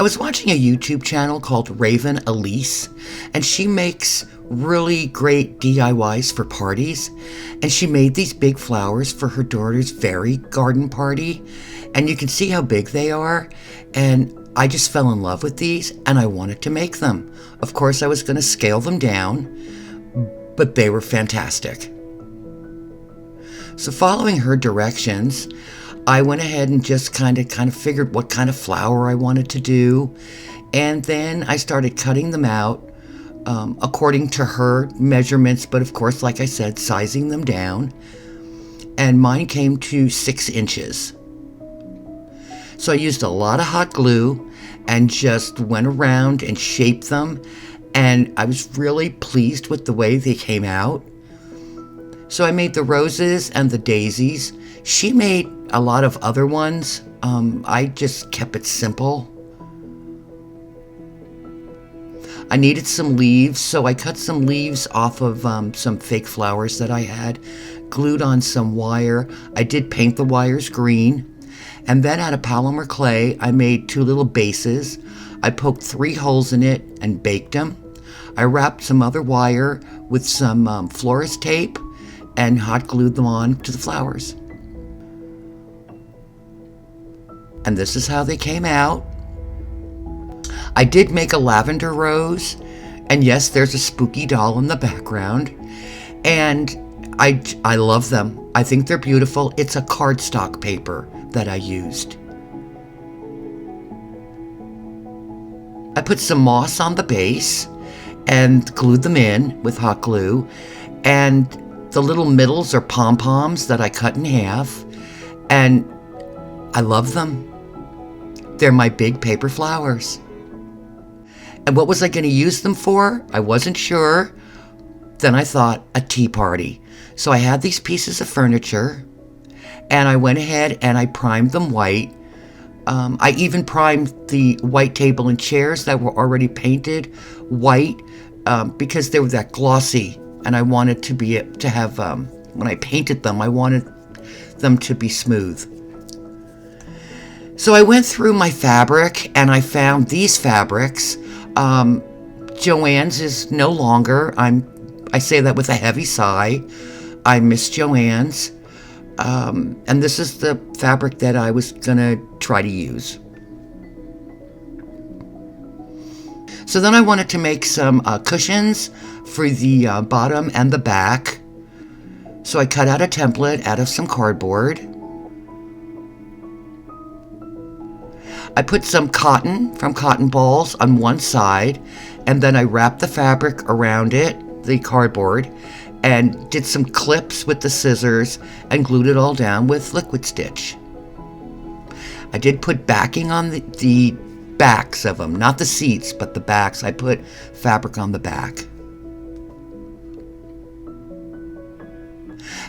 was watching a YouTube channel called Raven Elise, and she makes really great DIYs for parties. And she made these big flowers for her daughter's very garden party. And you can see how big they are. And I just fell in love with these, and I wanted to make them. Of course, I was going to scale them down, but they were fantastic. So following her directions, I went ahead and just kind of figured what kind of flower I wanted to do. And then I started cutting them out according to her measurements, but of course, like I said, sizing them down. And mine came to 6 inches. So I used a lot of hot glue and just went around and shaped them. And I was really pleased with the way they came out. So I made the roses and the daisies. She made a lot of other ones. I just kept it simple. I needed some leaves, so I cut some leaves off of some fake flowers that I had, glued on some wire. I did paint the wires green. And then out of polymer clay, I made 2 little bases. I poked 3 holes in it and baked them. I wrapped some other wire with some florist tape and hot glued them on to the flowers. And this is how they came out. I did make a lavender rose, and yes, there's a spooky doll in the background, and I love them. I think they're beautiful. It's a cardstock paper that I used. I put some moss on the base and glued them in with hot glue, and the little middles are pom-poms that I cut in half, and I love them. They're my big paper flowers. And what was I going to use them for? I wasn't sure. Then I thought, a tea party. So I had these pieces of furniture, and I went ahead and I primed them white. I even primed the white table and chairs that were already painted white because they were that glossy, and I wanted to have when I painted them, I wanted them to be smooth. So I went through my fabric and I found these fabrics. Joann's is no longer. I say that with a heavy sigh. I miss Joann's. And this is the fabric that I was going to try to use. So then I wanted to make some cushions for the bottom and the back. So I cut out a template out of some cardboard. I put some cotton from cotton balls on one side, and then I wrapped the fabric around it, the cardboard, and did some clips with the scissors and glued it all down with liquid stitch. I did put backing on the backs of them, not the seats, but the backs. I put fabric on the back.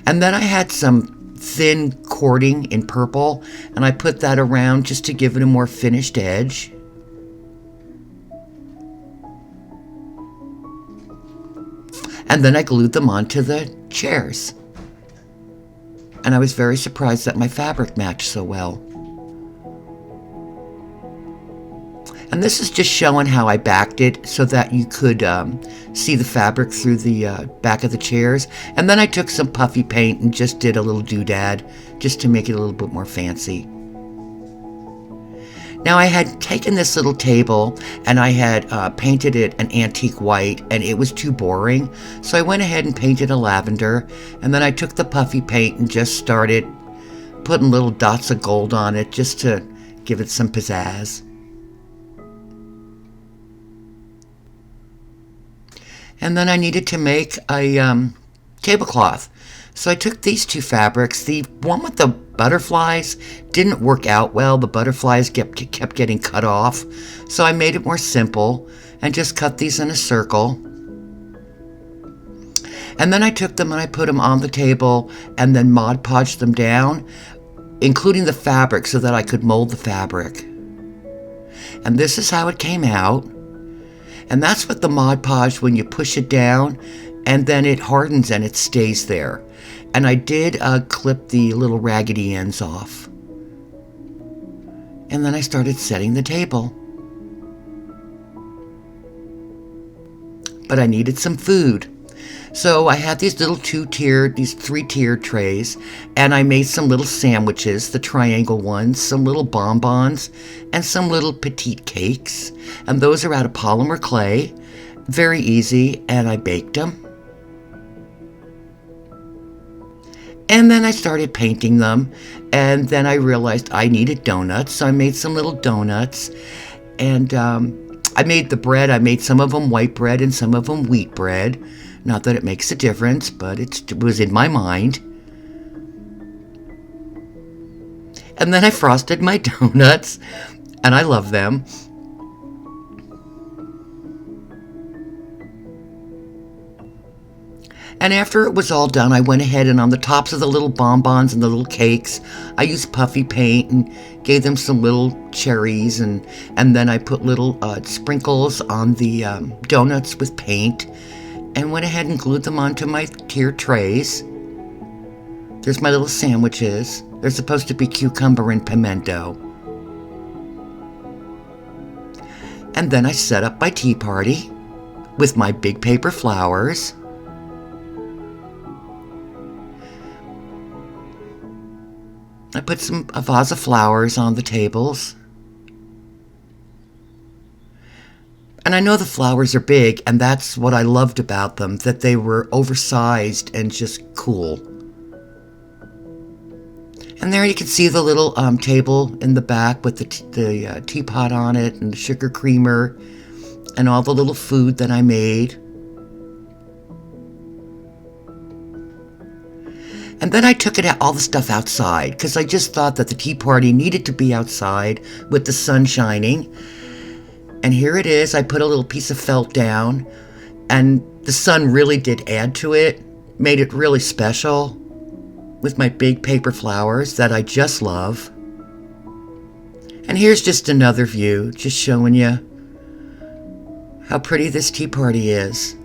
And then I had some thin cording in purple, and I put that around just to give it a more finished edge. And then I glued them onto the chairs. And I was very surprised that my fabric matched so well. And this is just showing how I backed it so that you could see the fabric through the back of the chairs. And then I took some puffy paint and just did a little doodad just to make it a little bit more fancy. Now I had taken this little table and I had painted it an antique white, and it was too boring. So I went ahead and painted a lavender, and then I took the puffy paint and just started putting little dots of gold on it just to give it some pizzazz. And then I needed to make a tablecloth. So I took these 2 fabrics. The one with the butterflies didn't work out well. The butterflies kept getting cut off. So I made it more simple and just cut these in a circle. And then I took them and I put them on the table and then Mod Podged them down, including the fabric so that I could mold the fabric. And this is how it came out. And that's what the Mod Podge, when you push it down, and then it hardens and it stays there. And I did clip the little raggedy ends off. And then I started setting the table. but I needed some food. So I had these little these 3-tiered trays, and I made some little sandwiches, the triangle ones, some little bonbons, and some little petite cakes. And those are out of polymer clay, very easy, and I baked them. And then I started painting them, and then I realized I needed donuts, so I made some little donuts. And I made the bread. I made some of them white bread and some of them wheat bread. Not that it makes a difference, but it was in my mind. And then I frosted my donuts, and I love them. And after it was all done, I went ahead and on the tops of the little bonbons and the little cakes, I used puffy paint and gave them some little cherries. And then I put little sprinkles on the donuts with paint and went ahead and glued them onto my tiered trays. There's my little sandwiches. They're supposed to be cucumber and pimento. And then I set up my tea party with my big paper flowers. I put a vase of flowers on the tables. And I know the flowers are big, and that's what I loved about them, that they were oversized and just cool. And there you can see the little table in the back with the teapot on it and the sugar creamer and all the little food that I made. And then I took all the stuff outside because I just thought that the tea party needed to be outside with the sun shining. And here it is. I put a little piece of felt down, and the sun really did add to it, made it really special with my big paper flowers that I just love. And here's just another view, just showing you how pretty this tea party is.